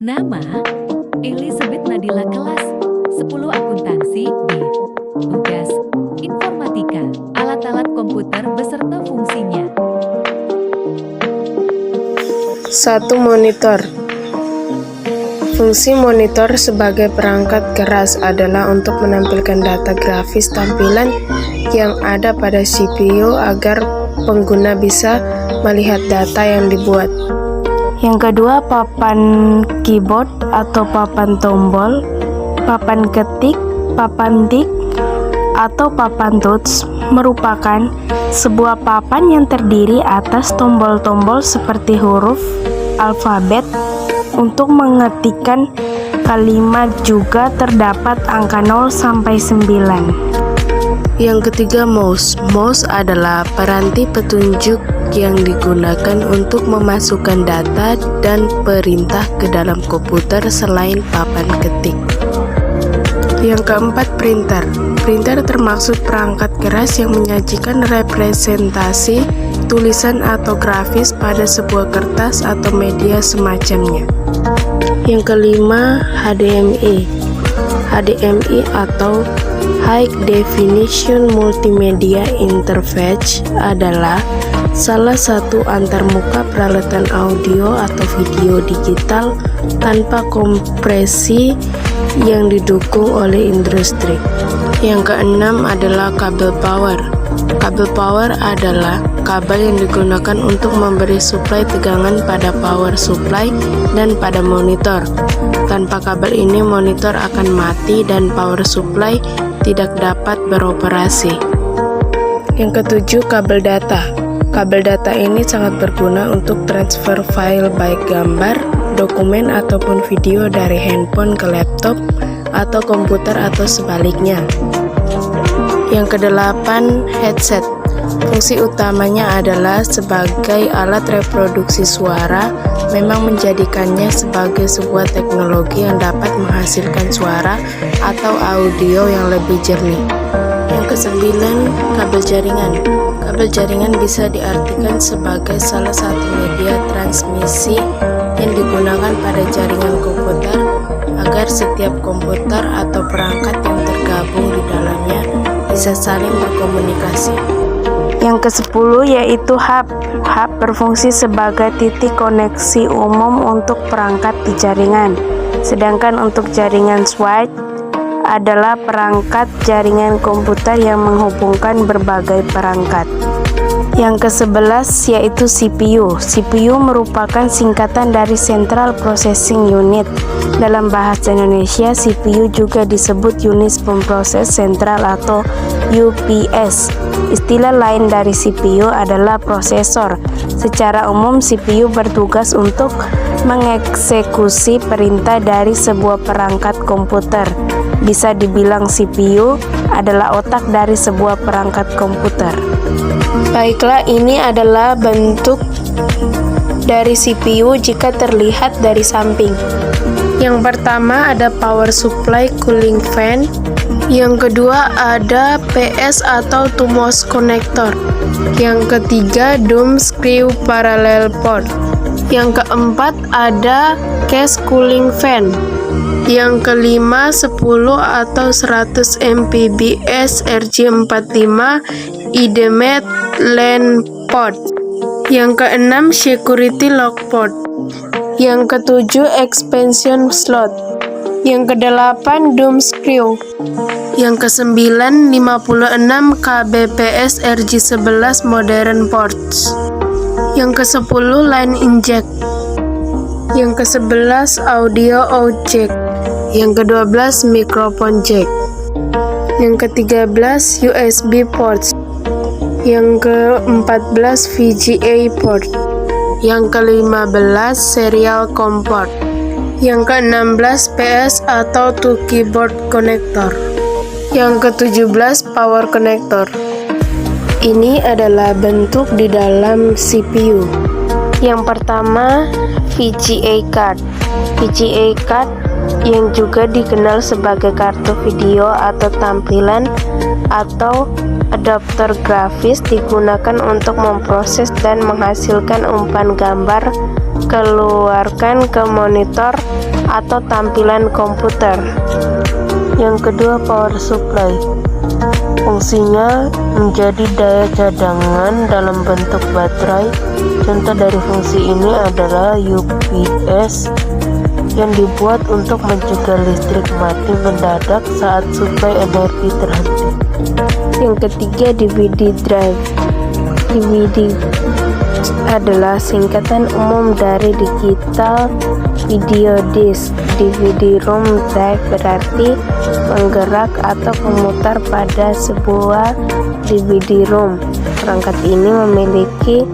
Nama, Elizabeth Nadila kelas 10 akuntansi B. Tugas, informatika, alat-alat komputer beserta fungsinya. 1. Monitor. Fungsi monitor sebagai perangkat keras adalah untuk menampilkan data grafis tampilan yang ada pada CPU agar pengguna bisa melihat data yang dibuat. Yang kedua, papan keyboard atau papan tombol, papan ketik, papan tik, atau papan touch merupakan sebuah papan yang terdiri atas tombol-tombol seperti huruf alfabet. Untuk mengetikkan kalimat juga terdapat angka 0 sampai 9. Yang ketiga, mouse. Mouse adalah peranti petunjuk yang digunakan untuk memasukkan data dan perintah ke dalam komputer selain papan ketik. Yang keempat, printer. Printer termaksud perangkat keras yang menyajikan representasi tulisan atau grafis pada sebuah kertas atau media semacamnya. Yang kelima, HDMI. HDMI atau High Definition Multimedia Interface adalah salah satu antarmuka peralatan audio atau video digital tanpa kompresi yang didukung oleh industri. Yang keenam adalah kabel power. Kabel power adalah kabel yang digunakan untuk memberi suplai tegangan pada power supply dan pada monitor. Tanpa kabel ini monitor akan mati dan power supply tidak dapat beroperasi. Yang ketujuh, kabel data. Kabel data ini sangat berguna untuk transfer file baik gambar, dokumen ataupun video dari handphone ke laptop atau komputer atau sebaliknya. Yang kedelapan, headset. Fungsi utamanya adalah sebagai alat reproduksi suara, memang menjadikannya sebagai sebuah teknologi yang dapat menghasilkan suara atau audio yang lebih jernih. Yang kesembilan, kabel jaringan. Kabel jaringan bisa diartikan sebagai salah satu media transmisi yang digunakan pada jaringan komputer agar setiap komputer atau perangkat yang tergabung di dalamnya bisa saling berkomunikasi. Yang ke-10 yaitu hub. Hub berfungsi sebagai titik koneksi umum untuk perangkat di jaringan. Sedangkan untuk jaringan switch adalah perangkat jaringan komputer yang menghubungkan berbagai perangkat. Yang ke-11 yaitu CPU. CPU merupakan singkatan dari Central Processing Unit. Dalam bahasa Indonesia, CPU juga disebut unit pemproses sentral atau UPS. Istilah lain dari CPU adalah prosesor. Secara umum, CPU bertugas untuk mengeksekusi perintah dari sebuah perangkat komputer. Bisa dibilang CPU adalah otak dari sebuah perangkat komputer. Baiklah, ini adalah bentuk dari CPU jika terlihat dari samping. Yang pertama ada power supply cooling fan. Yang kedua ada PS atau two-mouth connector. Yang ketiga dumb screw parallel port. Yang keempat ada case cooling fan. Yang kelima 10 atau 100 Mbps RJ45 IDMET LAN port. Yang keenam security lock port. Yang ketujuh expansion slot. Yang kedelapan dumb screw. Yang kesembilan 56 kbps RJ11 modern ports. Yang ke-10 line inject. Yang ke-11 audio out jack. Yang ke-12 microphone jack. Yang ke-13 USB ports. Yang ke-14 VGA port. Yang ke-15 serial COM port. Yang ke-16 PS atau two keyboard connector. Yang ke-17 power connector. Ini adalah bentuk di dalam CPU. Yang pertama VGA card. VGA card yang juga dikenal sebagai kartu video atau tampilan atau adapter grafis digunakan untuk memproses dan menghasilkan umpan gambar keluarkan ke monitor atau tampilan komputer. Yang kedua, power supply. Fungsinya menjadi daya cadangan dalam bentuk baterai. Contoh dari fungsi ini adalah UPS yang dibuat untuk mencegah listrik mati mendadak saat suplai energi terhenti. Yang ketiga, DVD drive. DVD adalah singkatan umum dari digital video disc. DVD-ROM drive berarti penggerak atau pemutar pada sebuah DVD-ROM. Perangkat ini memiliki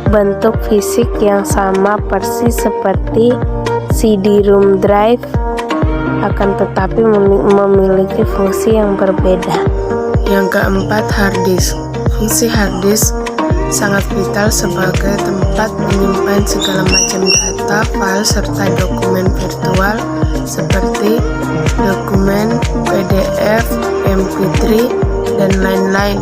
bentuk fisik yang sama persis seperti CD-ROM drive, akan tetapi memiliki fungsi yang berbeda. Yang keempat, hard disk. Fungsi hard disk sangat vital sebagai tempat menyimpan segala macam data, file, serta dokumen virtual seperti dokumen PDF, MP3, dan lain-lain,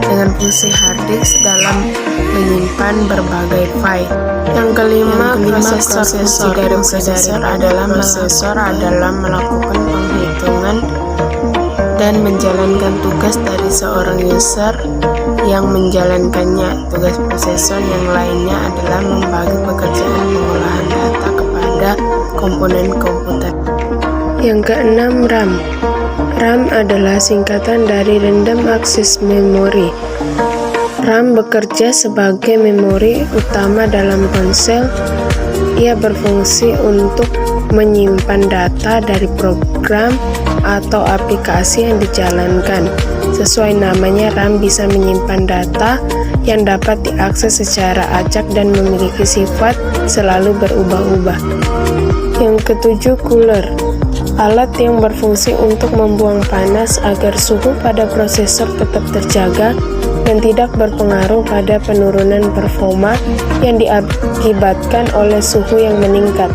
dengan fungsi hard disk dalam menyimpan berbagai file. Yang kelima, prosesor. Fungsi dari prosesor adalah melakukan penghitungan dan menjalankan tugas dari seorang user yang menjalankannya. Tugas prosesor yang lainnya adalah membagi pekerjaan pengolahan data kepada komponen komputer. Yang keenam, RAM. RAM adalah singkatan dari Random Access Memory. RAM bekerja sebagai memori utama dalam ponsel. Ia berfungsi untuk menyimpan data dari program atau aplikasi yang dijalankan. Sesuai namanya, RAM bisa menyimpan data yang dapat diakses secara acak dan memiliki sifat selalu berubah-ubah. Yang ketujuh, cooler. Alat yang berfungsi untuk membuang panas agar suhu pada prosesor tetap terjaga dan tidak berpengaruh pada penurunan performa yang diakibatkan oleh suhu yang meningkat.